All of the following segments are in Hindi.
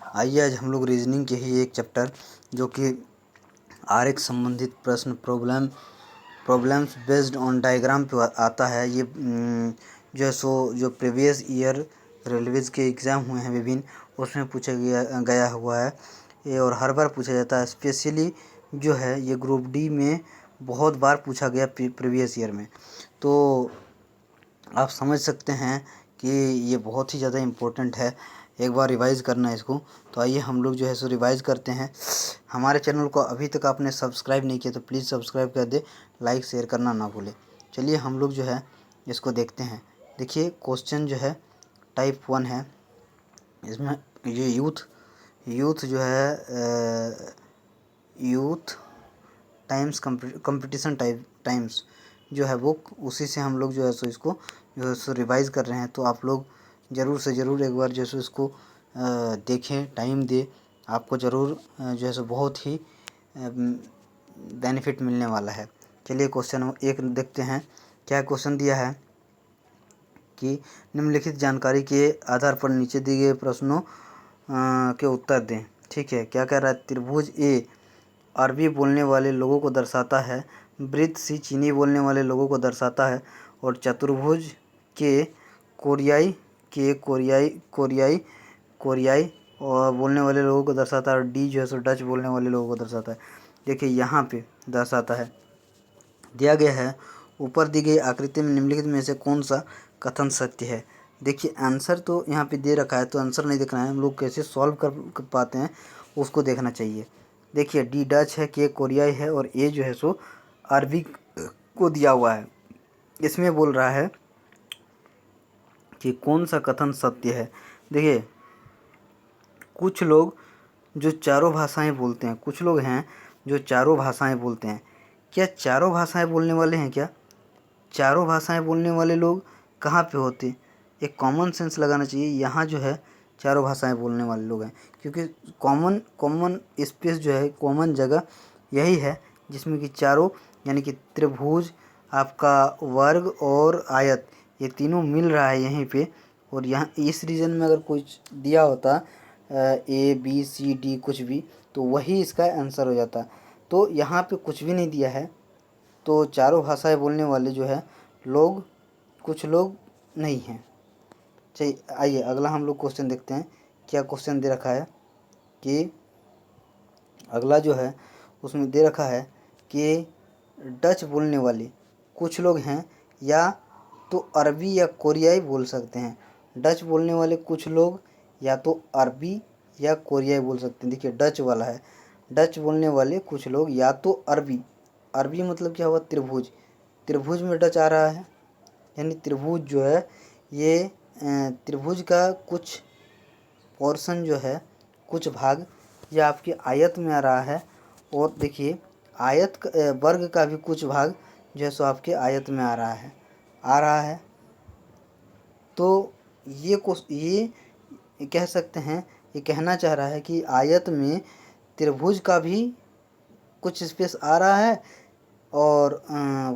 आइए आज हम लोग रीजनिंग के ही एक चैप्टर जो कि आरेख संबंधित प्रश्न प्रॉब्लम्स बेस्ड ऑन डायग्राम पे आता है। ये जो है सो जो प्रीवियस ईयर रेलवेज़ के एग्ज़ाम हुए हैं विभिन्न, उसमें पूछा गया हुआ है ये, और हर बार पूछा जाता है। स्पेशली जो है ये ग्रुप डी में बहुत बार पूछा गया प्रीवियस ईयर में, तो आप समझ सकते हैं कि ये बहुत ही ज़्यादा इम्पोर्टेंट है। एक बार रिवाइज़ करना है इसको। तो आइए हम लोग जो है सो रिवाइज़ करते हैं। हमारे चैनल को अभी तक आपने सब्सक्राइब नहीं किया तो प्लीज़ सब्सक्राइब कर दे, लाइक शेयर करना ना भूलें। चलिए हम लोग जो है इसको देखते हैं। देखिए क्वेश्चन जो है टाइप 1 है। इसमें ये यूथ जो है यूथ टाइम्स कंपटीशन टाइम्स जो है वो, उसी से हम लोग जो है सो इसको जो है सो रिवाइज़ कर रहे हैं। तो आप लोग ज़रूर से ज़रूर एक बार जो है सो इसको देखें, टाइम दे, आपको ज़रूर जो है सो बहुत ही बेनिफिट मिलने वाला है। चलिए क्वेश्चन एक देखते हैं। क्या क्वेश्चन दिया है कि निम्नलिखित जानकारी के आधार पर नीचे दिए गए प्रश्नों के उत्तर दें। ठीक है, क्या कह रहा है? त्रिभुज ए अरबी बोलने वाले लोगों को दर्शाता है, वृत्त सी चीनी बोलने वाले लोगों को दर्शाता है, और चतुर्भुज के कोरियाई और बोलने वाले लोगों को दर्शाता है, और डी जो है सो डच बोलने वाले लोगों को दर्शाता है। देखिए यहाँ पे दर्शाता है, दिया गया है ऊपर दी गई आकृति में निम्नलिखित में से कौन सा कथन सत्य है। देखिए आंसर तो यहाँ पे दे रखा है, तो आंसर नहीं देखना है, हम लोग कैसे सॉल्व कर पाते हैं उसको देखना चाहिए। देखिए डी डच है, के कोरियाई है, और ए जो है सो अरबी को दिया हुआ है। इसमें बोल रहा है कि कौन सा कथन सत्य है। देखिए कुछ लोग जो चारों भाषाएं बोलते हैं, कुछ लोग हैं जो चारों भाषाएं बोलते हैं। क्या चारों भाषाएं बोलने वाले हैं? क्या चारों भाषाएं बोलने वाले लोग कहाँ पे होते? एक कॉमन सेंस लगाना चाहिए। यहाँ जो है चारों भाषाएं बोलने वाले लोग हैं, क्योंकि कॉमन स्पेस जो है, कॉमन जगह यही है जिसमें कि चारों यानी कि त्रिभुज, आपका वर्ग और आयत, ये तीनों मिल रहा है यहीं पे। और यहाँ इस रीजन में अगर कुछ दिया होता ए बी सी डी कुछ भी, तो वही इसका आंसर हो जाता। तो यहाँ पे कुछ भी नहीं दिया है, तो चारों भाषाएं बोलने वाले जो है लोग, कुछ लोग नहीं हैं। चलिए आइए अगला हम लोग क्वेश्चन देखते हैं। क्या क्वेश्चन दे रखा है कि अगला जो है उसमें दे रखा है कि डच बोलने वाले कुछ लोग हैं, या तो अरबी या कोरियाई बोल सकते हैं। डच बोलने वाले कुछ लोग या तो अरबी या कोरियाई बोल सकते हैं। देखिए डच वाला है, डच बोलने वाले कुछ लोग या तो अरबी मतलब क्या हुआ? त्रिभुज। त्रिभुज में डच आ रहा है, यानी त्रिभुज जो है ये त्रिभुज का कुछ पोर्शन जो है, कुछ भाग, ये आपकी आयत में आ रहा है। और देखिए वर्ग का भी कुछ भाग जो है सो आपके आयत में आ रहा है। तो ये कह सकते हैं, ये कहना चाह रहा है कि आयत में त्रिभुज का भी कुछ स्पेस आ रहा है और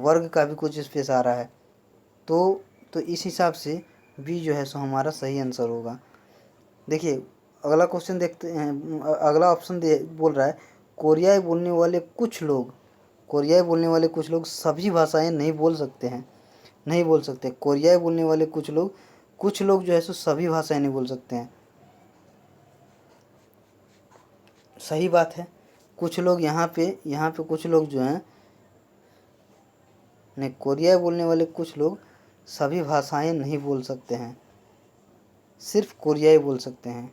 वर्ग का भी कुछ स्पेस आ रहा है। तो इस हिसाब से बी जो है सो हमारा सही आंसर होगा। देखिए अगला क्वेश्चन देखते हैं। अगला ऑप्शन बोल रहा है कोरियाई बोलने वाले कुछ लोग सभी भाषाएं नहीं बोल सकते। कोरियाई बोलने वाले कुछ लोग जो है सो सभी भाषाएं नहीं बोल सकते हैं। सही बात है। कुछ लोग यहाँ पे कुछ लोग जो हैं, नहीं, कोरियाई बोलने वाले कुछ लोग सभी भाषाएं नहीं बोल सकते हैं, सिर्फ कोरियाई बोल सकते हैं।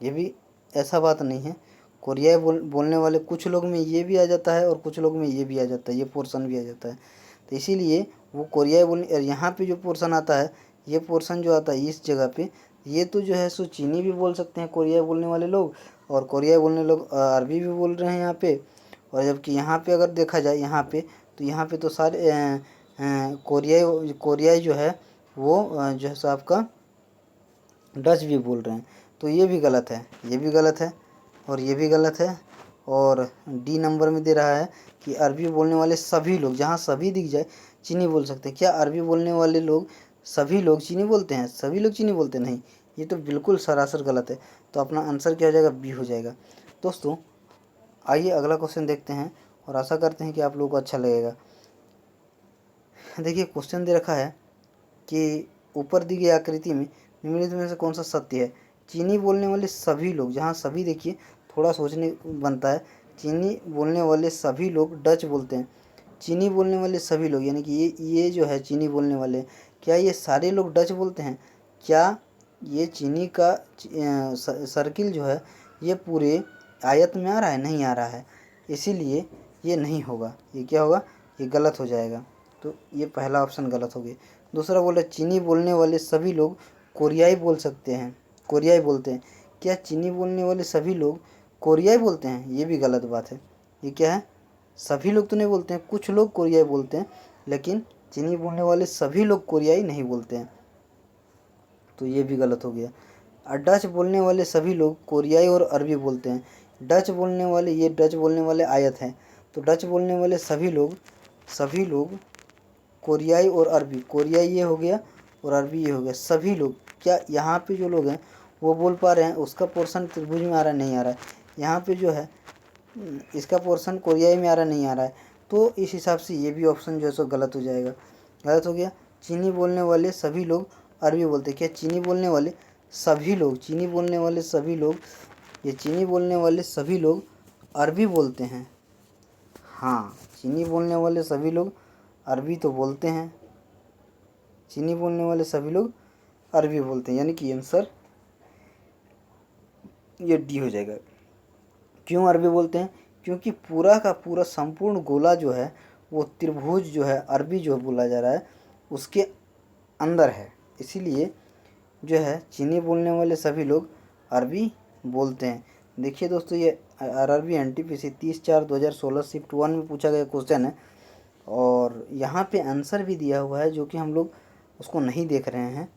ये भी ऐसा बात नहीं है। कोरियाई बोलने वाले कुछ लोग में ये भी आ जाता है और कुछ लोग में ये भी आ जाता है, ये पोर्शन भी आ जाता है। तो इसीलिए वो कोरियाई बोलने, यहाँ पे जो पोर्शन आता है, ये पोर्शन जो आता है इस जगह पे, ये तो जो है सो चीनी भी बोल सकते हैं कोरियाई बोलने वाले लोग, और कोरियाई बोलने लोग अरबी भी बोल रहे हैं यहाँ पे। और जबकि यहाँ पे अगर देखा जाए तो यहाँ पे तो सारे कोरियाई जो है वो जो है सो आपका डच भी बोल रहे हैं। तो ये भी गलत है, ये भी गलत है, और ये भी गलत है। और डी नंबर में दे रहा है कि अरबी बोलने वाले सभी लोग, जहाँ सभी दिख जाए चीनी बोल सकते हैं। क्या अरबी बोलने वाले लोग सभी लोग चीनी बोलते हैं? सभी लोग चीनी बोलते नहीं, ये तो बिल्कुल सरासर गलत है। तो अपना आंसर क्या हो जाएगा, बी हो जाएगा। दोस्तों आइए अगला क्वेश्चन देखते हैं और आशा करते हैं कि आप लोगों को अच्छा लगेगा। देखिए क्वेश्चन दे रखा है कि ऊपर दी गई आकृति में निम्नलिखित में से कौन सा सत्य है। चीनी बोलने वाले सभी लोग, जहाँ सभी देखिए थोड़ा सोचने बनता है। चीनी बोलने वाले सभी लोग डच बोलते हैं। चीनी बोलने वाले सभी लोग यानी कि ये जो है चीनी बोलने वाले, क्या ये सारे लोग डच बोलते हैं? क्या ये चीनी का सर्किल जो है ये पूरे आयत में आ रहा है? नहीं आ रहा है, इसीलिए ये नहीं होगा। ये क्या होगा, ये गलत हो जाएगा। तो ये पहला ऑप्शन गलत हो गया। दूसरा बोला चीनी बोलने वाले सभी लोग कोरियाई बोल सकते हैं, कोरियाई बोलते हैं। क्या चीनी बोलने वाले सभी लोग कोरियाई बोलते हैं? ये भी गलत बात है। ये क्या है, सभी लोग तो नहीं बोलते हैं, कुछ लोग कोरियाई बोलते हैं, लेकिन चीनी बोलने वाले सभी लोग कोरियाई नहीं बोलते हैं, तो ये भी गलत हो गया। डच बोलने वाले सभी लोग कोरियाई और अरबी बोलते हैं। डच बोलने वाले, ये डच बोलने वाले आयत हैं, तो डच बोलने वाले सभी लोग कोरियाई और अरबी, कोरियाई ये हो गया और अरबी ये हो गया, सभी लोग। क्या यहाँ पे जो लोग हैं वो बोल पा रहे हैं? उसका पोर्शन त्रिभुज में आ रहा है? नहीं आ रहा है। यहाँ पे जो है इसका पोर्शन कोरियाई में आ रहा, नहीं आ रहा है, तो इस हिसाब से ये भी ऑप्शन जो है सो गलत हो जाएगा, गलत हो गया। चीनी बोलने वाले सभी लोग अरबी बोलते हैं। क्या चीनी बोलने वाले सभी लोग, चीनी बोलने वाले सभी लोग, ये चीनी बोलने वाले सभी लोग अरबी बोलते हैं? हाँ, चीनी बोलने वाले सभी लोग अरबी तो बोलते हैं, चीनी बोलने वाले सभी लोग अरबी बोलते हैं, यानी कि आंसर ये डी हो जाएगा। क्यों अरबी बोलते हैं? क्योंकि पूरा का पूरा संपूर्ण गोला जो है वो त्रिभुज जो है अरबी जो बोला जा रहा है उसके अंदर है, इसीलिए जो है चीनी बोलने वाले सभी लोग अरबी बोलते हैं। देखिए दोस्तों, ये आरआरबी एनटीपीसी 30/4/2016 शिफ्ट 1 में पूछा गया क्वेश्चन है, और यहाँ पे आंसर भी दिया हुआ है जो कि हम लोग उसको नहीं देख रहे हैं।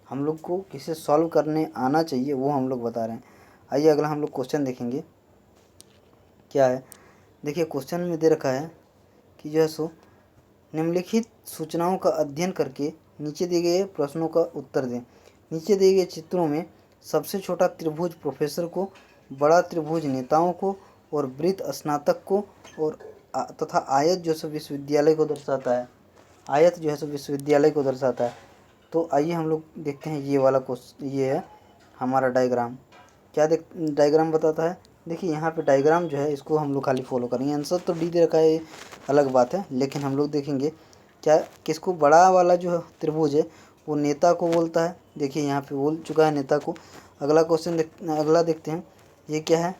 हम लोग को किसे सॉल्व करने आना चाहिए वो हम लोग बता रहे हैं। आइए अगला हम लोग क्वेश्चन देखेंगे क्या है। देखिए क्वेश्चन में दे रखा है कि जो है सो निम्नलिखित सूचनाओं का अध्ययन करके नीचे दिए गए प्रश्नों का उत्तर दें। नीचे दिए गए चित्रों में सबसे छोटा त्रिभुज प्रोफेसर को, बड़ा त्रिभुज नेताओं को, और वृत्त स्नातक को, और तथा आयत जो है विश्वविद्यालय को दर्शाता है। आयत जो है विश्वविद्यालय को दर्शाता है। तो आइए हम लोग देखते हैं ये वाला क्वेश्चन, ये है हमारा डायग्राम। क्या डायग्राम बताता है? देखिए यहाँ पे डायग्राम जो है इसको हम लोग खाली फॉलो करेंगे। आंसर तो डी दे रखा है, अलग बात है, लेकिन हम लोग देखेंगे क्या किसको, बड़ा वाला जो त्रिभुज है वो नेता को बोलता है। देखिए यहाँ पे बोल चुका है नेता को। अगला क्वेश्चन अगला देखते हैं, ये क्या है,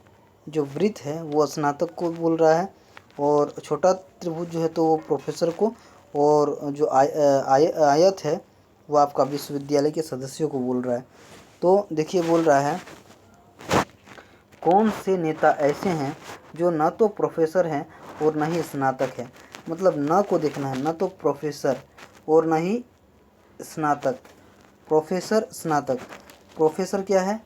जो वृत्त है वो स्नातक को बोल रहा है, और छोटा त्रिभुज जो है तो वो प्रोफेसर को, और जो आयत है वो आपका विश्वविद्यालय के सदस्यों को बोल रहा है। तो देखिए बोल रहा है कौन से नेता ऐसे हैं जो न तो प्रोफेसर हैं और न ही स्नातक है। मतलब न को देखना है, न तो प्रोफेसर और न ही स्नातक। प्रोफेसर स्नातक, प्रोफेसर क्या है,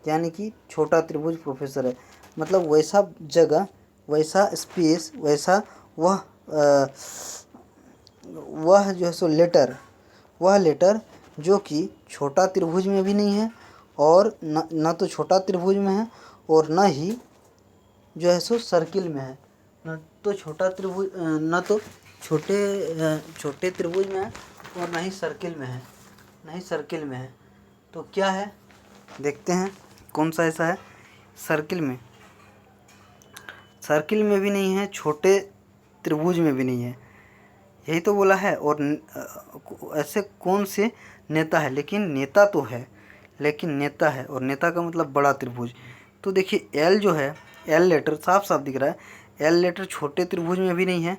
यानी कि छोटा त्रिभुज प्रोफेसर है। मतलब वैसा जगह, वैसा स्पेस, वैसा वह जो है सो लेटर, वह लेटर जो कि छोटा त्रिभुज में भी नहीं है, और न तो छोटा त्रिभुज में है, और न ही जो है सो सर्किल में है। न तो छोटा त्रिभुज, न तो छोटे त्रिभुज में है, और न ही सर्किल में है, न ही सर्किल में है। तो क्या है, देखते हैं कौन सा ऐसा है। सर्किल में भी नहीं है, छोटे त्रिभुज में भी नहीं है, यही तो बोला है। और ऐसे कौन से नेता है, लेकिन नेता तो है, लेकिन नेता है, और नेता का मतलब बड़ा त्रिभुज। तो देखिए एल जो है, एल लेटर साफ साफ दिख रहा है, एल लेटर छोटे त्रिभुज में भी नहीं है,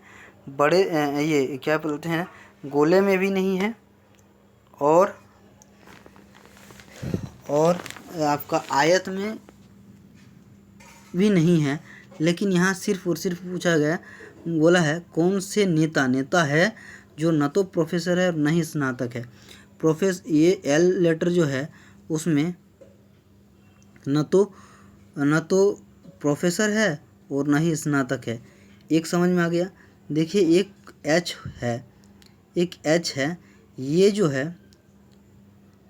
बड़े ये क्या बोलते हैं गोले में भी नहीं है, और आपका आयत में भी नहीं है। लेकिन यहाँ सिर्फ और सिर्फ पूछा गया, बोला है कौन से नेता है जो न तो प्रोफेसर है और न ही स्नातक है। ये एल लेटर जो है उसमें न तो प्रोफेसर है और न ही स्नातक है। एक समझ में आ गया। देखिए एक एच है, ये जो है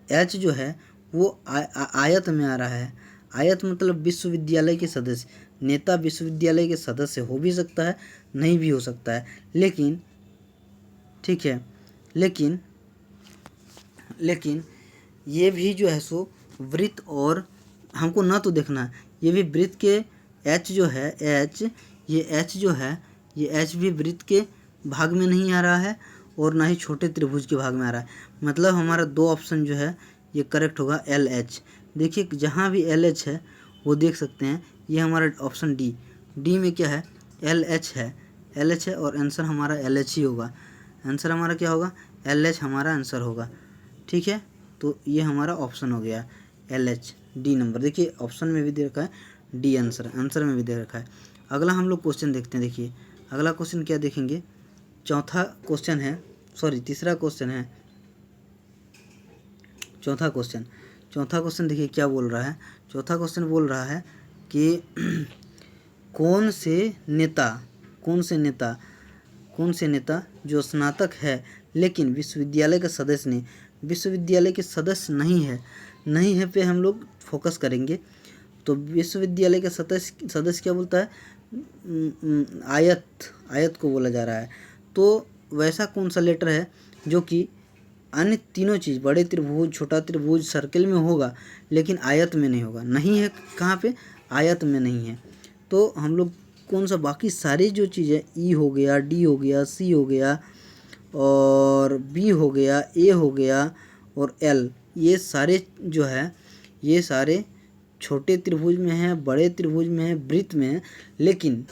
एच जो है वो आयत में आ रहा है। आयत मतलब विश्वविद्यालय के सदस्य। नेता विश्वविद्यालय के सदस्य हो भी सकता है, नहीं भी हो सकता है, लेकिन ठीक है, लेकिन ये भी जो है सो वृत्त, और हमको ना तो देखना है, ये भी वृत्त के एच जो है, एच, ये एच जो है, ये एच भी वृत्त के भाग में नहीं आ रहा है और ना ही छोटे त्रिभुज के भाग में आ रहा है। मतलब हमारा दो ऑप्शन जो है ये करेक्ट होगा, एल एच। देखिए जहाँ भी एल एच है वो देख सकते हैं, ये हमारा ऑप्शन डी, डी में क्या है, एल एच है, एल एच है, और आंसर हमारा एल एच ही होगा। आंसर हमारा क्या होगा, एल एच हमारा आंसर होगा। ठीक है, तो ये हमारा ऑप्शन हो गया एल एच, डी नंबर। देखिए ऑप्शन में भी दे रखा है डी आंसर, आंसर में भी दे रखा है। अगला हम लोग क्वेश्चन देखते हैं। देखिए अगला क्वेश्चन क्या देखेंगे, चौथा क्वेश्चन है, सॉरी तीसरा क्वेश्चन है, चौथा क्वेश्चन देखिए क्या बोल रहा है। चौथा क्वेश्चन बोल रहा है कि कौन से नेता जो स्नातक है लेकिन विश्वविद्यालय के सदस्य नहीं है पे हम लोग फोकस करेंगे। तो विश्वविद्यालय के सदस्य क्या बोलता है, आयत को बोला जा रहा है। तो वैसा कौन सा लेटर है जो कि अन्य तीनों चीज़, बड़े त्रिभुज, छोटा त्रिभुज, सर्किल में होगा लेकिन आयत में नहीं होगा, नहीं है कहाँ पे, आयत में नहीं है। तो हम लोग कौन सा, बाकी सारी जो चीज़ें, ई हो गया, डी हो गया, सी हो गया, और बी हो गया, ए हो गया, और एल, ये सारे जो है, ये सारे छोटे त्रिभुज में है, बड़े त्रिभुज में है, वृत्त में है, लेकिन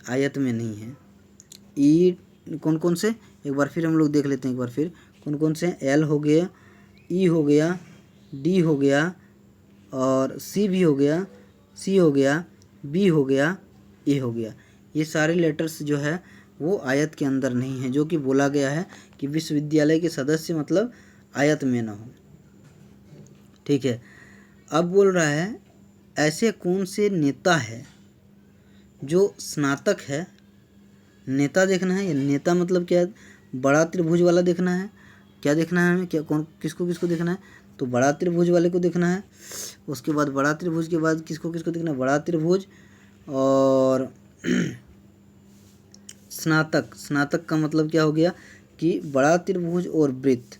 आयत में नहीं है। ई कौन कौन से, एक बार फिर हम लोग देख लेते हैं, एक बार फिर कौन कौन से, एल हो गया, ई हो गया, डी हो गया, और सी भी हो गया, सी हो गया, बी हो गया, ए हो गया। ये सारे लेटर्स जो है वो आयत के अंदर नहीं है, जो कि बोला गया है कि विश्वविद्यालय के सदस्य मतलब आयत में ना हो। ठीक है, अब बोल रहा है ऐसे कौन से नेता है जो स्नातक है, नेता देखना है, नेता मतलब क्या है, बड़ा त्रिभुज वाला देखना है, क्या देखना है हमें, क्या कौन किसको देखना है, तो बड़ा त्रिभुज वाले को देखना है। उसके बाद बड़ा त्रिभुज के बाद किसको देखना है, बड़ा त्रिभुज, और स्नातक का मतलब क्या हो गया कि बड़ा त्रिभुज और वृत्त,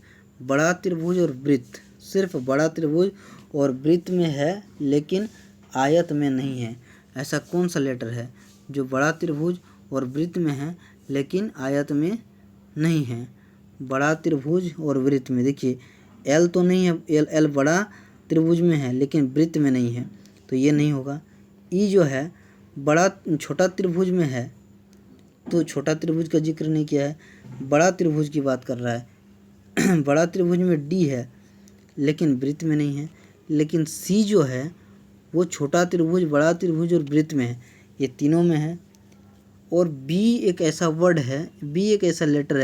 सिर्फ बड़ा त्रिभुज और वृत्त में है लेकिन आयत में नहीं है। ऐसा कौन सा लेटर है जो बड़ा त्रिभुज और वृत्त में है लेकिन आयत में नहीं है, बड़ा त्रिभुज और वृत्त में। देखिए एल तो नहीं है, एल बड़ा त्रिभुज में है लेकिन वृत्त में नहीं है, तो ये नहीं होगा। ई जो है छोटा त्रिभुज में है, तो छोटा त्रिभुज का जिक्र नहीं किया है, बड़ा त्रिभुज की बात कर रहा है। बड़ा त्रिभुज में डी है लेकिन वृत्त में नहीं है। लेकिन सी जो है वो छोटा त्रिभुज, बड़ा त्रिभुज और वृत्त में है, ये तीनों में है। और बी एक ऐसा वर्ड है, बी एक ऐसा लेटर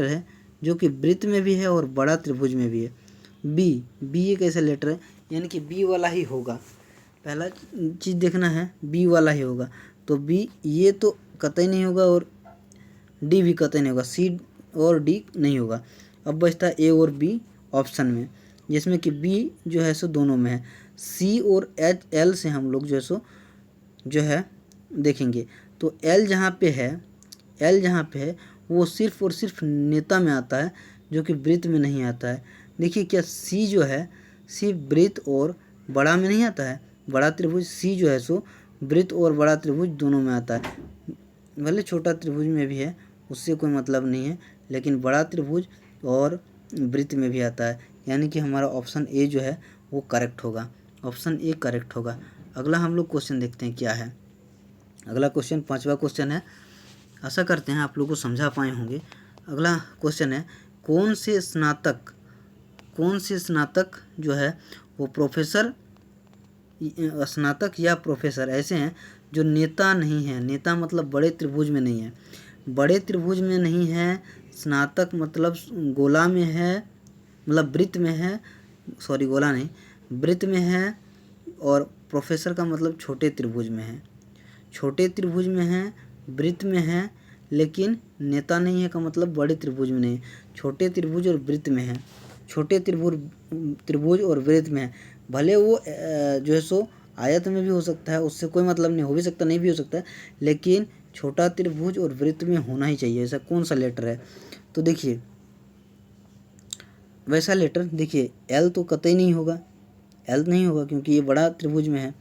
है जो कि वृत्त में भी है और बड़ा त्रिभुज में भी है। बी एक ऐसा लेटर है, यानी कि बी वाला ही होगा। पहला चीज़ देखना है, बी वाला ही होगा। तो बी ये तो कतई नहीं होगा और डी भी कतई नहीं होगा, सी और डी नहीं होगा। अब बचता है ए और बी ऑप्शन में, जिसमें कि बी जो है सो दोनों में है। सी और एल से हम लोग जो है देखेंगे। तो एल जहाँ पे है वो सिर्फ और सिर्फ नेता में आता है, जो कि वृत्त में नहीं आता है। देखिए क्या सी जो है, सी वृत्त और बड़ा में नहीं आता है, बड़ा त्रिभुज सी जो है सो वृत्त और बड़ा त्रिभुज दोनों में आता है। भले छोटा त्रिभुज में भी है, उससे कोई मतलब नहीं है, लेकिन बड़ा त्रिभुज और वृत्त में भी आता है, यानी कि हमारा ऑप्शन ए जो है वो करेक्ट होगा, ऑप्शन ए करेक्ट होगा। अगला हम लोग क्वेश्चन देखते हैं क्या है। अगला क्वेश्चन पांचवा क्वेश्चन है, आशा करते हैं आप लोग को समझा पाए होंगे। अगला क्वेश्चन है कौन से स्नातक जो है वो प्रोफेसर, स्नातक या प्रोफेसर ऐसे हैं जो नेता नहीं है। नेता मतलब बड़े त्रिभुज में नहीं है, बड़े त्रिभुज में नहीं है। स्नातक मतलब गोला में है, मतलब वृत्त में है, सॉरी गोला नहीं, वृत्त में है। और प्रोफेसर का मतलब छोटे त्रिभुज में है, छोटे त्रिभुज में है, वृत्त में है, लेकिन नेता नहीं है का मतलब बड़े त्रिभुज में नहीं, छोटे त्रिभुज और वृत्त में है। छोटे त्रिभुज और वृत्त में है। भले वो जो है सो आयत में भी हो सकता है, उससे कोई मतलब नहीं, हो भी सकता नहीं भी हो सकता है, लेकिन छोटा त्रिभुज और वृत्त में होना ही चाहिए। ऐसा कौन सा लेटर है? तो देखिए वैसा लेटर, देखिए एल तो कतई नहीं होगा, एल नहीं होगा क्योंकि ये बड़ा त्रिभुज में है,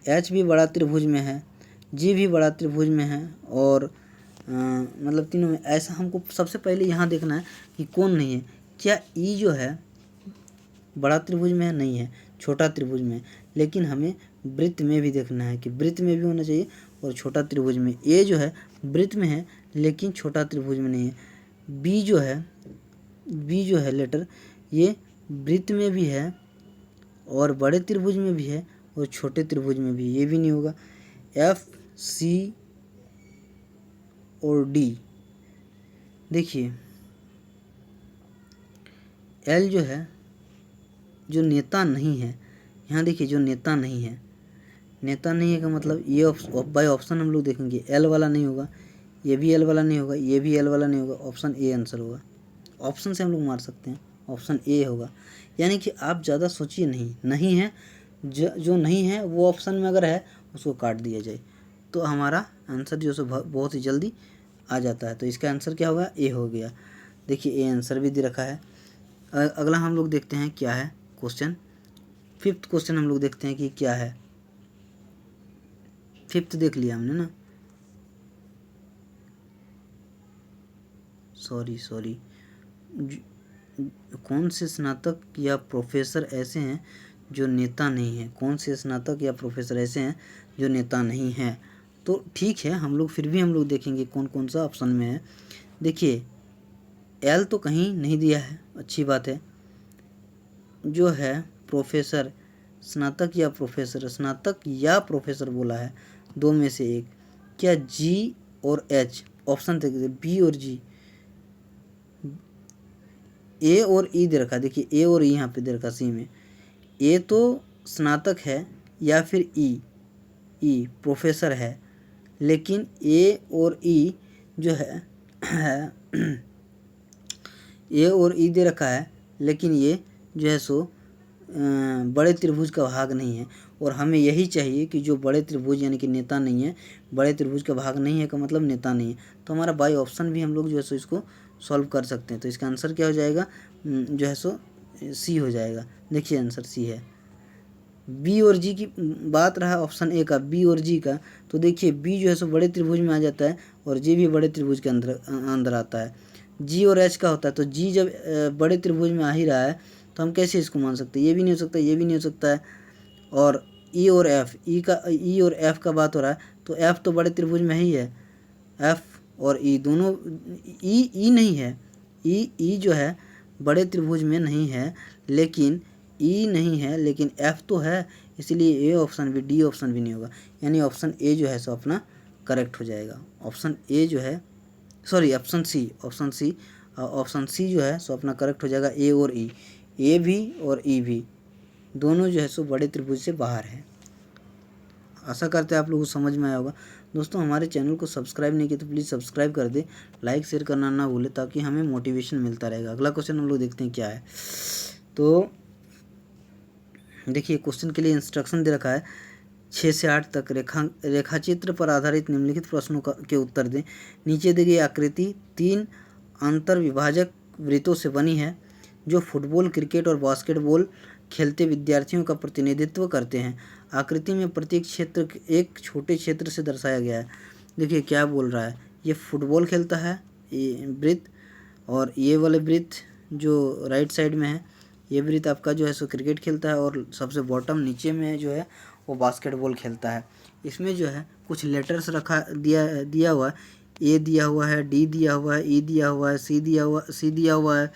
एच भी बड़ा त्रिभुज में है, जी भी बड़ा त्रिभुज में है, और मतलब तीनों में। ऐसा हमको सबसे पहले यहाँ देखना है कि कौन नहीं है। क्या ई जो है बड़ा त्रिभुज में है? नहीं है, छोटा त्रिभुज में है। लेकिन हमें वृत्त में भी देखना है कि वृत्त में भी होना चाहिए और छोटा त्रिभुज में। ए जो है वृत्त में है लेकिन छोटा त्रिभुज में नहीं है। बी जो है लेटर, ये वृत्त में भी है और बड़े त्रिभुज में भी है और छोटे त्रिभुज में भी, ये भी नहीं होगा। एफ, सी और डी, देखिए एल जो है जो नेता नहीं है, यहाँ देखिए जो नेता नहीं है, नेता नहीं है का मतलब ये बाय ऑप्शन हम लोग देखेंगे, एल वाला नहीं होगा, ये भी एल वाला नहीं होगा, ये भी एल वाला नहीं होगा, ऑप्शन ए आंसर होगा। ऑप्शन से हम लोग मार सकते हैं, ऑप्शन ए होगा। यानी कि आप ज़्यादा सोचिए नहीं है, जो नहीं है वो ऑप्शन में अगर है उसको काट दिया जाए तो हमारा आंसर जो है बहुत ही जल्दी आ जाता है। तो इसका आंसर क्या होगा? ए हो गया। देखिए ए आंसर भी दे रखा है। अगला हम लोग देखते हैं क्या है क्वेश्चन, फिफ्थ क्वेश्चन हम लोग देखते हैं कि क्या है। फिफ्थ देख लिया हमने ना, सॉरी कौन से स्नातक या प्रोफेसर ऐसे हैं जो नेता नहीं है? कौन से स्नातक या प्रोफेसर ऐसे हैं जो नेता नहीं हैं? तो ठीक है, हम लोग फिर भी हम लोग देखेंगे कौन कौन सा ऑप्शन में है। देखिए एल तो कहीं नहीं दिया है, अच्छी बात है। जो है प्रोफेसर, स्नातक या प्रोफेसर बोला है, दो में से एक। क्या जी और एच, ऑप्शन देखिए बी और जी, ए और ई दे रखा, देखिए ए और ई यहाँ पे दे रखा सी में। ए तो स्नातक है या फिर ई प्रोफेसर है, लेकिन ए और ई जो है ए और ई दे रखा है, लेकिन ये जो है सो बड़े त्रिभुज का भाग नहीं है। और हमें यही चाहिए कि जो बड़े त्रिभुज यानी कि नेता नहीं है, बड़े त्रिभुज का भाग नहीं है का मतलब नेता नहीं है। तो हमारा बाई ऑप्शन भी हम लोग जो है सो इसको सॉल्व कर सकते हैं। तो इसका आंसर क्या हो जाएगा? जो है सो सी हो जाएगा। देखिए आंसर सी है। बी और जी की बात रहा ऑप्शन ए का, बी और जी का, तो देखिए बी जो है सो बड़े त्रिभुज में आ जाता है और जी भी बड़े त्रिभुज के अंदर आता है। जी और एच का होता है, तो जी जब बड़े त्रिभुज में आ ही रहा है तो हम कैसे इसको मान सकते हैं? ये भी नहीं हो सकता, ये भी नहीं हो सकता है। और ई और एफ, ई और एफ का बात हो रहा है, तो एफ तो बड़े त्रिभुज में ही है, एफ और ई दोनों, ई नहीं है, ई जो है बड़े त्रिभुज में नहीं है, लेकिन ई नहीं है लेकिन एफ तो है, इसलिए ए ऑप्शन भी, डी ऑप्शन भी नहीं होगा। यानी ऑप्शन ए जो है सो अपना करेक्ट हो जाएगा। ऑप्शन ए जो है, सॉरी ऑप्शन सी जो है सो अपना करेक्ट हो जाएगा। ए और ई, ए भी और ई भी दोनों जो है सो बड़े त्रिभुज से बाहर है। आशा करते हैं आप लोगों को समझ में आया होगा। दोस्तों हमारे चैनल को सब्सक्राइब नहीं किया तो प्लीज़ सब्सक्राइब कर दे, लाइक शेयर करना ना भूले ताकि हमें मोटिवेशन मिलता रहेगा। अगला क्वेश्चन हम लोग देखते हैं क्या है। तो देखिए क्वेश्चन के लिए इंस्ट्रक्शन दे रखा है 6 से 8 तक रेखाचित्र पर आधारित निम्नलिखित प्रश्नों के उत्तर दें। नीचे दी गई आकृति 3 अंतर विभाजक वृत्तों से बनी है जो फुटबॉल, क्रिकेट और बास्केटबॉल खेलते विद्यार्थियों का प्रतिनिधित्व करते हैं। आकृति में प्रत्येक क्षेत्र एक छोटे क्षेत्र से दर्शाया गया है। देखिए क्या बोल रहा है, ये फुटबॉल खेलता है ये वृत्त, और ये वाले वृत्त जो राइट साइड में है ये वृत्त आपका जो है सो क्रिकेट खेलता है, और सबसे बॉटम नीचे में जो है वो बास्केटबॉल खेलता है। इसमें जो है कुछ लेटर्स दिया हुआ है, ए दिया हुआ है, डी दिया हुआ है, ई दिया हुआ है, सी दिया हुआ है,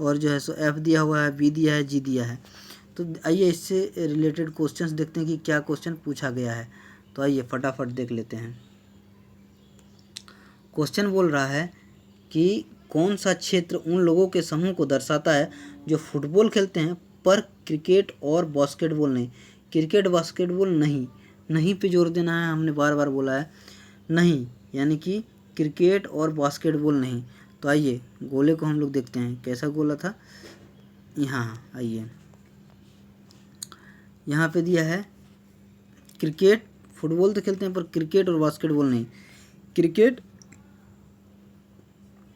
और जो है सो एफ दिया हुआ है, बी दिया है, जी दिया है। तो आइए इससे रिलेटेड क्वेश्चंस देखते हैं कि क्या क्वेश्चन पूछा गया है। तो आइए फटाफट देख लेते हैं। क्वेश्चन बोल रहा है कि कौन सा क्षेत्र उन लोगों के समूह को दर्शाता है जो फुटबॉल खेलते हैं पर क्रिकेट और बास्केटबॉल नहीं। क्रिकेट बास्केटबॉल नहीं पे जोर देना है, हमने बार बार बोला है नहीं, यानी कि क्रिकेट और बास्केटबॉल नहीं। तो आइए गोले को हम लोग देखते हैं कैसा गोला था। यहाँ आइए, यहाँ पे दिया है क्रिकेट, फुटबॉल तो खेलते हैं पर क्रिकेट और बास्केटबॉल नहीं, क्रिकेट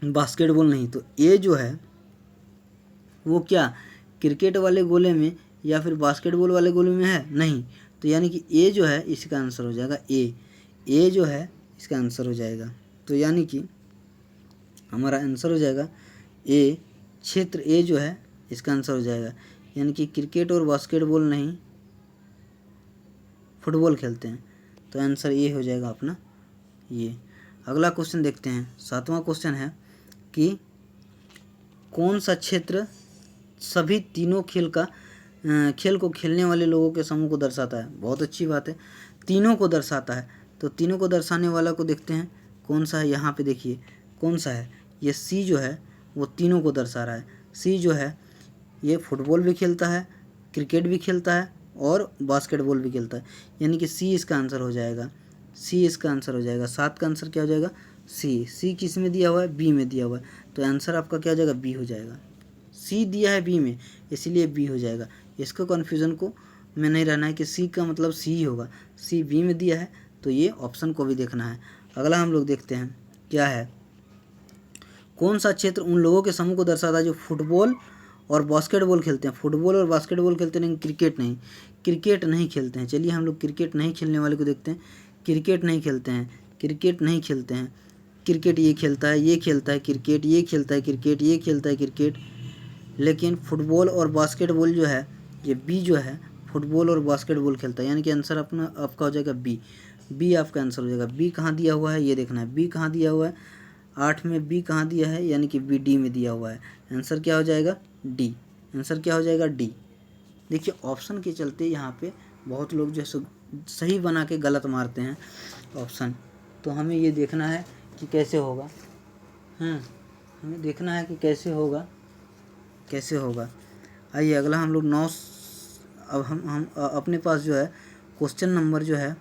बास्केटबॉल नहीं। तो ए जो है वो क्या क्रिकेट वाले गोले में या फिर बास्केटबॉल वाले गोले में है? नहीं। तो यानी कि ए जो है इसका आंसर हो जाएगा ए जो है इसका आंसर हो जाएगा। तो यानी कि हमारा आंसर हो जाएगा ए, क्षेत्र ए जो है इसका आंसर हो जाएगा। यानी कि क्रिकेट और बास्केटबॉल नहीं, फुटबॉल खेलते हैं, तो आंसर ए हो जाएगा अपना ये। अगला क्वेश्चन देखते हैं, 7वां क्वेश्चन है कि कौन सा क्षेत्र सभी तीनों खेल को खेलने वाले लोगों के समूह को दर्शाता है? बहुत अच्छी बात है, तीनों को दर्शाता है। तो तीनों को दर्शाने वाला को देखते हैं कौन सा है। यहाँ पे देखिए कौन सा है, ये सी जो है वो तीनों को दर्शा रहा है। सी जो है ये फुटबॉल भी खेलता है, क्रिकेट भी खेलता है और बास्केटबॉल भी खेलता है, यानी कि सी इसका आंसर हो जाएगा। सी इसका आंसर हो जाएगा। 7 का आंसर क्या हो जाएगा? सी। सी किस में दिया हुआ है? बी में दिया हुआ है, तो आंसर आपका क्या हो जाएगा? बी हो जाएगा। सी दिया है बी में, इसलिए बी हो जाएगा। इसको कन्फ्यूज़न को में नहीं रहना है कि सी का मतलब सी ही होगा। सी बी में दिया है तो ये ऑप्शन को भी देखना है। अगला हम लोग देखते हैं क्या है, कौन सा क्षेत्र उन लोगों के समूह को दर्शाता है जो फुटबॉल और बास्केटबॉल खेलते हैं? फुटबॉल और बास्केटबॉल खेलते हैं लेकिन क्रिकेट नहीं खेलते हैं। चलिए हम लोग क्रिकेट नहीं खेलने वाले को देखते हैं। क्रिकेट नहीं खेलते हैं, क्रिकेट ये खेलता है, ये खेलता है क्रिकेट, ये खेलता है क्रिकेट, ये खेलता है क्रिकेट, लेकिन फुटबॉल और बास्केटबॉल जो है ये बी जो है फुटबॉल और बास्केटबॉल खेलता है, यानी कि आंसर अपना आपका हो जाएगा बी। बी आपका आंसर हो जाएगा। बी कहाँ दिया हुआ है ये देखना है, बी कहाँ दिया हुआ है 8 में, बी कहाँ दिया है, यानी कि बी डी में दिया हुआ है। आंसर क्या हो जाएगा? डी। आंसर क्या हो जाएगा? डी। देखिए ऑप्शन के चलते यहाँ पे बहुत लोग जो है सही बना के गलत मारते हैं ऑप्शन, तो हमें ये देखना है कि कैसे होगा। हमें देखना है कि कैसे होगा। आइए अगला हम लोग 9, अब हम अपने पास जो है क्वेश्चन नंबर जो है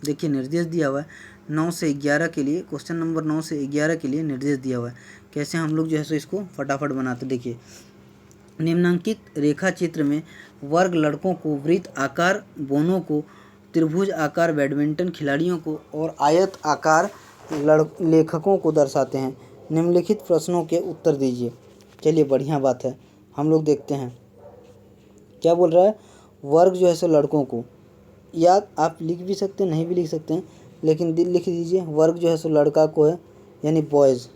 देखिए निर्देश दिया हुआ है 9 से 11 के लिए, क्वेश्चन नंबर 9 से 11 के लिए निर्देश दिया हुआ है। कैसे हम लोग जो है सो इसको फटाफट बनाते। देखिए निम्नांकित रेखा चित्र में वर्ग लड़कों को, वृत्त आकार बोनों को, त्रिभुज आकार बैडमिंटन खिलाड़ियों को और आयत आकार लेखकों को दर्शाते हैं। निम्नलिखित प्रश्नों के उत्तर दीजिए। चलिए बढ़िया बात है, हम लोग देखते हैं क्या बोल रहा है। वर्ग जो है सो लड़कों को, या आप लिख भी सकते हैं नहीं भी लिख सकते हैं, लेकिन लिख दीजिए वर्ग जो है सो लड़का को है, यानी बॉयज़,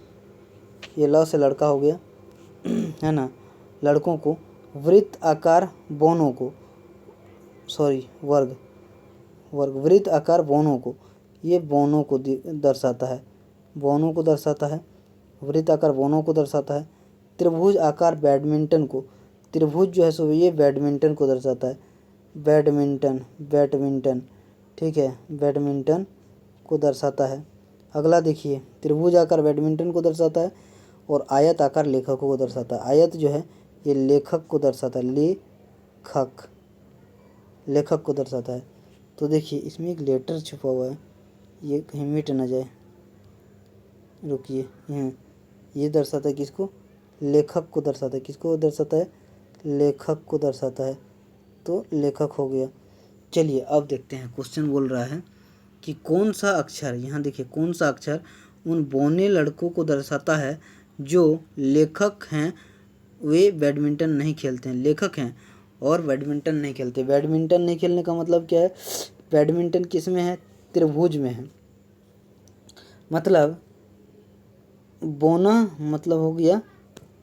ये ल से लड़का हो गया है ना, लड़कों को। वृत्त आकार बोनों को, वर्ग वृत्त आकार बोनों को, ये बोनों को दर्शाता है, वृत्त आकार बोनों को दर्शाता है। त्रिभुज आकार बैडमिंटन को, त्रिभुज जो है सो ये बैडमिंटन को दर्शाता है, बैडमिंटन ठीक है, बैडमिंटन को दर्शाता है। अगला देखिए त्रिभुज आकार बैडमिंटन को दर्शाता है और आयत आकार लेखकों को दर्शाता है। आयत जो है ये लेखक को दर्शाता है, लेखक को दर्शाता है। तो देखिए इसमें एक लेटर छुपा हुआ है, ये कहीं मिट ना जाए, रुकिए। ये दर्शाता है किसको? लेखक को दर्शाता है। किसको दर्शाता है? लेखक को दर्शाता है, तो लेखक हो गया। चलिए अब देखते हैं, क्वेश्चन बोल रहा है कि कौन सा अक्षर, यहाँ देखिए कौन सा अक्षर उन बौने लड़कों को दर्शाता है जो लेखक हैं, वे बैडमिंटन नहीं खेलते हैं। लेखक हैं और बैडमिंटन नहीं खेलते। बैडमिंटन नहीं खेलने का मतलब क्या है? बैडमिंटन किस में है? त्रिभुज में है। मतलब बोना मतलब हो गया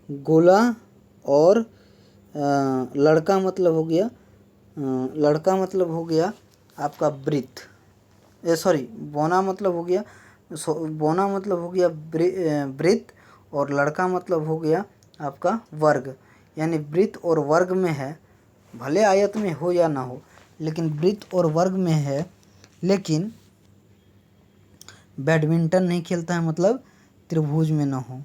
गोला, और लड़का मतलब हो गया आपका वृत्त। बोना मतलब हो गया वृत्त, और लड़का मतलब हो गया आपका वर्ग। यानी वृत्त और वर्ग में है, भले आयत में हो या ना हो, लेकिन वृत्त और वर्ग में है, लेकिन बैडमिंटन नहीं खेलता है, मतलब त्रिभुज में ना हो।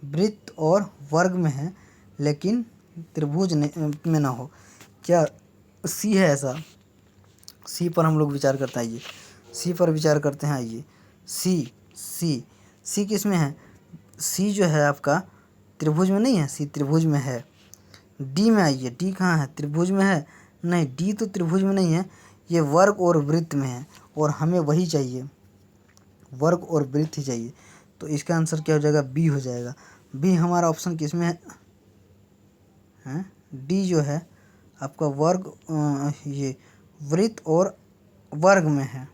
वृत्त और वर्ग में है लेकिन त्रिभुज में ना हो। क्या सी है ऐसा? सी पर हम लोग विचार करते हैं। आइए सी पर विचार करते हैं। आइए सी किस में है? सी जो है आपका त्रिभुज में नहीं है, सी त्रिभुज में है। डी में आइए, डी कहाँ है, त्रिभुज में है? नहीं, डी तो त्रिभुज में नहीं है, ये वर्ग और वृत्त में है, और हमें वही चाहिए, वर्ग और वृत्त ही चाहिए। तो इसका आंसर क्या हो जाएगा? बी हो जाएगा। बी हमारा ऑप्शन किस में है? डी जो है आपका वर्ग, ये वृत्त और वर्ग में है।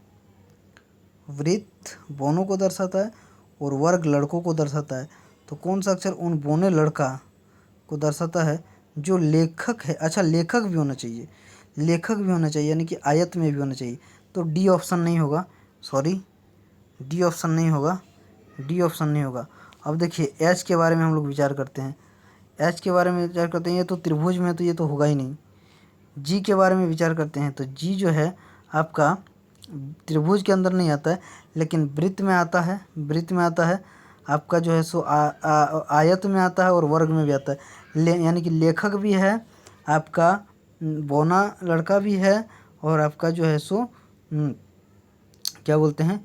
वृत्त बोनों को दर्शाता है और वर्ग लड़कों को दर्शाता है। तो कौन सा अक्षर उन बोने लड़का को दर्शाता है जो लेखक है? अच्छा, लेखक भी होना चाहिए, लेखक भी होना चाहिए, यानी कि आयत में भी होना चाहिए। तो डी ऑप्शन नहीं होगा, सॉरी, डी ऑप्शन नहीं होगा, डी ऑप्शन नहीं होगा। अब देखिए एच के बारे में हम लोग विचार करते हैं, एच के बारे में विचार करते हैं, ये तो त्रिभुज में है, तो ये तो होगा ही नहीं। जी के बारे में विचार करते हैं, तो जी जो है आपका त्रिभुज के अंदर नहीं आता है, लेकिन वृत्त में आता है, वृत्त में आता है आपका जो है सो आयत में आता है और वर्ग में भी आता है। यानी कि लेखक भी है आपका, बौना लड़का भी है, और आपका जो है सो क्या बोलते हैं,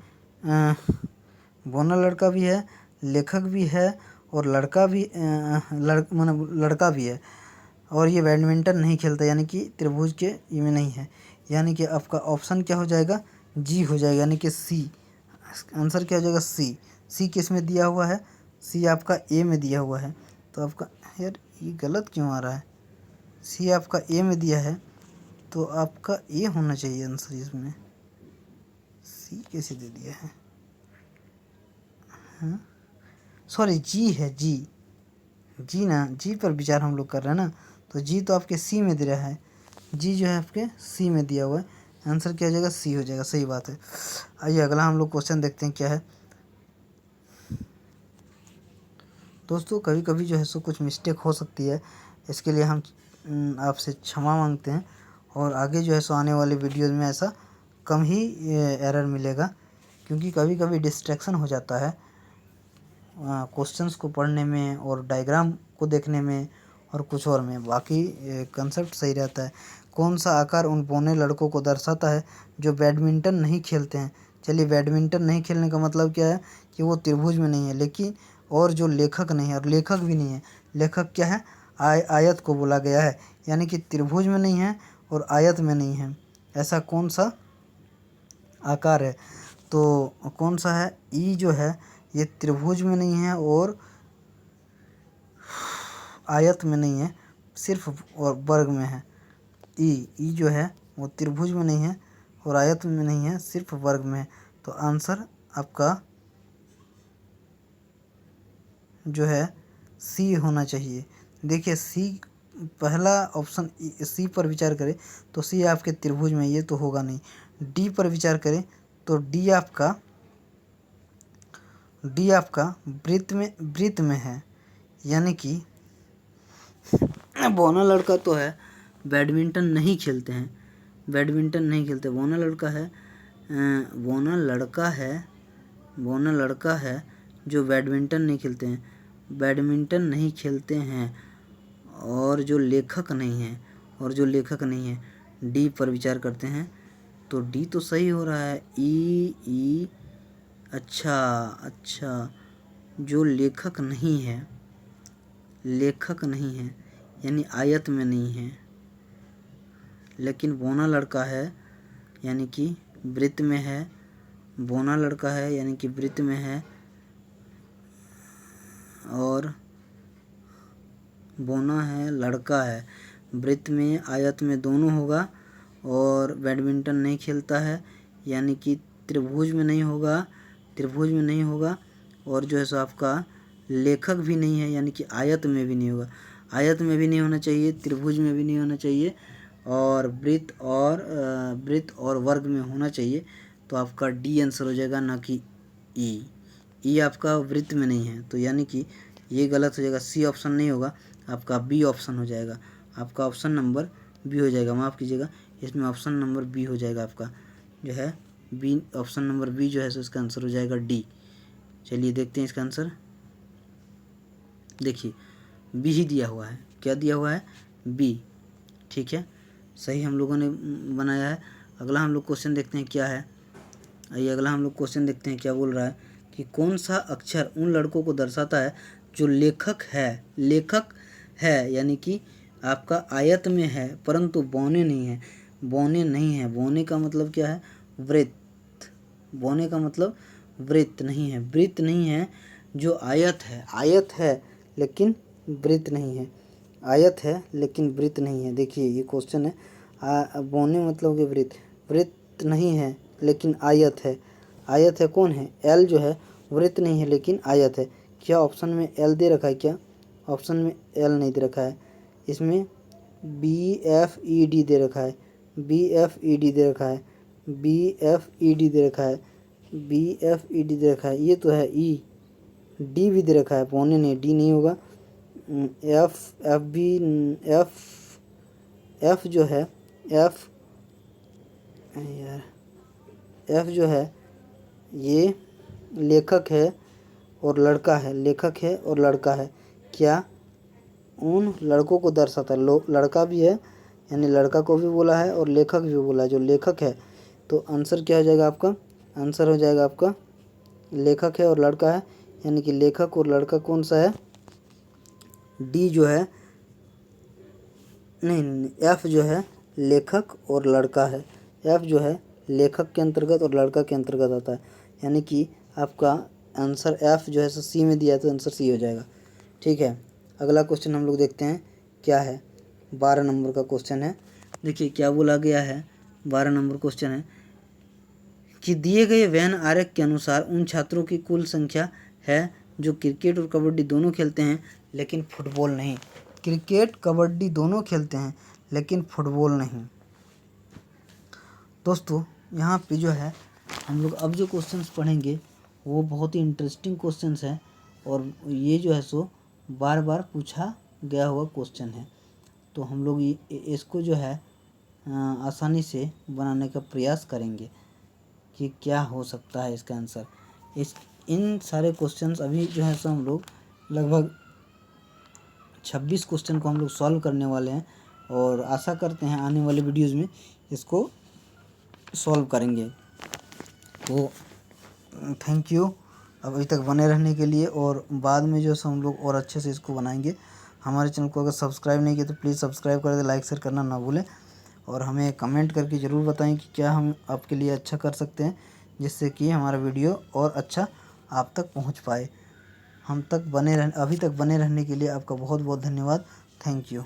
बौना लड़का भी है, लेखक भी है, और लड़का भी लड़का भी है, और ये बैडमिंटन नहीं खेलता, यानी कि त्रिभुज के ये में नहीं है। यानी कि आपका ऑप्शन क्या हो जाएगा? जी हो जाएगा, यानी कि सी। आंसर क्या हो जाएगा? सी। सी किस में दिया हुआ है? सी आपका ए में दिया हुआ है। तो आपका, यार ये गलत क्यों आ रहा है? सी आपका ए में दिया है, तो आपका ए होना चाहिए आंसर इसमें। सी कैसे दे दिया है? हाँ, सॉरी, जी है, जी, जी ना, जी पर विचार हम लोग कर रहे हैं ना। तो जी तो आपके सी में दे रहा है, जी जो है आपके सी में दिया हुआ है। आंसर क्या हो जाएगा? सी हो जाएगा, सही बात है। आइए अगला हम लोग क्वेश्चन देखते हैं क्या है। दोस्तों कभी कभी जो है सो कुछ मिस्टेक हो सकती है, इसके लिए हम आपसे क्षमा मांगते हैं, और आगे जो है सो आने वाले वीडियोज़ में ऐसा कम ही एरर मिलेगा, क्योंकि कभी कभी डिस्ट्रैक्शन हो जाता है क्वेश्चंस को पढ़ने में और डायग्राम को देखने में और कुछ और में। बाकी कंसेप्ट सही रहता है। कौन सा आकार उन बौने लड़कों को दर्शाता है जो बैडमिंटन नहीं खेलते हैं? चलिए, बैडमिंटन नहीं खेलने का मतलब क्या है कि वो त्रिभुज में नहीं है, लेकिन और जो लेखक नहीं है, और लेखक भी नहीं है, लेखक क्या है? आयत को बोला गया है, यानी कि त्रिभुज में नहीं है और आयत में नहीं है। ऐसा कौन सा आकार है? तो कौन सा है? ई जो है ये त्रिभुज में नहीं है और आयत में नहीं है, सिर्फ और वर्ग में है। ई जो है वो त्रिभुज में नहीं है और आयत में नहीं है, सिर्फ वर्ग में है। तो आंसर आपका जो है सी होना चाहिए। देखिए सी, पहला ऑप्शन सी पर विचार करें तो सी आपके त्रिभुज में, ये तो होगा नहीं। डी पर विचार करें तो डी आपका वृत्त में है, यानी कि बौना लड़का तो है, बैडमिंटन नहीं खेलते हैं, बैडमिंटन नहीं खेलते, बौना लड़का है, बौना लड़का है जो बैडमिंटन नहीं खेलते हैं, बैडमिंटन नहीं खेलते हैं, और जो लेखक नहीं है, डी पर विचार करते हैं तो डी तो सही हो रहा है। ई अच्छा, जो लेखक नहीं है यानी आयत में नहीं है, लेकिन बौना लड़का है यानी कि वृत्त में है, बौना लड़का है यानी कि वृत्त में है, और बौना है, लड़का है, वृत्त में आयत में दोनों होगा, और बैडमिंटन नहीं खेलता है यानी कि त्रिभुज में नहीं होगा, और जो है सो आपका लेखक भी नहीं है यानी कि आयत में भी नहीं होगा, आयत में भी नहीं होना चाहिए, त्रिभुज में भी नहीं होना चाहिए, और वृत्त और वर्ग में होना चाहिए। तो आपका डी आंसर हो जाएगा, ना कि ई आपका वृत्त में नहीं है, तो यानी कि ये गलत हो जाएगा। सी ऑप्शन नहीं होगा, आपका बी ऑप्शन हो जाएगा, आपका ऑप्शन नंबर बी हो जाएगा, माफ़ कीजिएगा, इसमें ऑप्शन नंबर बी हो जाएगा, आपका जो है बी, ऑप्शन नंबर बी जो है सो इसका आंसर हो जाएगा डी। चलिए देखते हैं इसका आंसर। देखिए बी ही दिया हुआ है, क्या दिया हुआ है? बी, ठीक है, सही हम लोगों ने बनाया है। अगला हम लोग क्वेश्चन देखते हैं क्या है। आइए अगला हम लोग क्वेश्चन देखते हैं क्या बोल रहा है कि कौन सा अक्षर उन लड़कों को दर्शाता है जो लेखक है यानी कि आपका आयत में है परंतु बौने नहीं है। बौने नहीं है, बौने का मतलब क्या है? वृत्त। बौने का मतलब वृत्त नहीं है, वृत्त नहीं है। जो आयत है, आयत है लेकिन वृत्त नहीं है, आयत है लेकिन वृत्त नहीं है। देखिए ये क्वेश्चन है, बौने मतलब कि वृत्त, वृत्त नहीं है लेकिन आयत है। आयत है कौन है? एल जो है वृत्त नहीं है लेकिन आयत है। क्या ऑप्शन में एल दे रखा है क्या? ऑप्शन में एल नहीं दे रखा है, इसमें BFED दे रखा है, BFED दे रखा है, BFED दे रखा है, BFED दे रखा है। ये तो है ई, डी भी दे रखा है, पौने नहीं, डी नहीं होगा। एफ भी, एफ जो है, एफ यार, एफ जो है ये लेखक है और लड़का है, लेखक है और लड़का है। क्या उन लड़कों को दर्शाता है? लड़का भी है, यानी लड़का को भी बोला है और लेखक भी बोला है। जो लेखक है तो आंसर क्या हो जाएगा आपका? आंसर हो जाएगा आपका लेखक है और लड़का है, यानी कि लेखक और लड़का कौन सा है? डी जो है, नहीं, एफ जो है लेखक और लड़का है। एफ जो है लेखक के अंतर्गत और लड़का के अंतर्गत आता है, यानी कि आपका आंसर एफ जो है सो सी में दिया है तो आंसर सी हो जाएगा। ठीक है, अगला क्वेश्चन हम लोग देखते हैं क्या है। 12 नंबर का क्वेश्चन है। देखिए क्या बोला गया है, 12 नंबर क्वेश्चन है कि दिए गए वेन आरेख के अनुसार उन छात्रों की कुल संख्या है जो क्रिकेट और कबड्डी दोनों खेलते हैं लेकिन फुटबॉल नहीं। क्रिकेट कबड्डी दोनों खेलते हैं लेकिन फुटबॉल नहीं। दोस्तों यहाँ पे जो है हम लोग अब जो क्वेश्चंस पढ़ेंगे वो बहुत ही इंटरेस्टिंग क्वेश्चंस हैं और ये जो है सो बार बार पूछा गया हुआ क्वेश्चन है। तो हम लोग इसको जो है आसानी से बनाने का प्रयास करेंगे कि क्या हो सकता है इसका आंसर। इन सारे क्वेश्चंस अभी जो है सो हम लोग लगभग 26 क्वेश्चन को हम लोग सॉल्व करने वाले हैं और आशा करते हैं आने वाले वीडियोज़ में इसको सॉल्व करेंगे। तो थैंक यू अभी तक बने रहने के लिए, और बाद में जो हम लोग और अच्छे से इसको बनाएंगे। हमारे चैनल को अगर सब्सक्राइब नहीं किया तो प्लीज़ सब्सक्राइब कर दे, लाइक शेयर करना ना भूलें और हमें कमेंट करके ज़रूर बताएं कि क्या हम आपके लिए अच्छा कर सकते हैं जिससे कि हमारा वीडियो और अच्छा आप तक पहुंच पाए। अभी तक बने रहने के लिए आपका बहुत बहुत धन्यवाद। Thank you.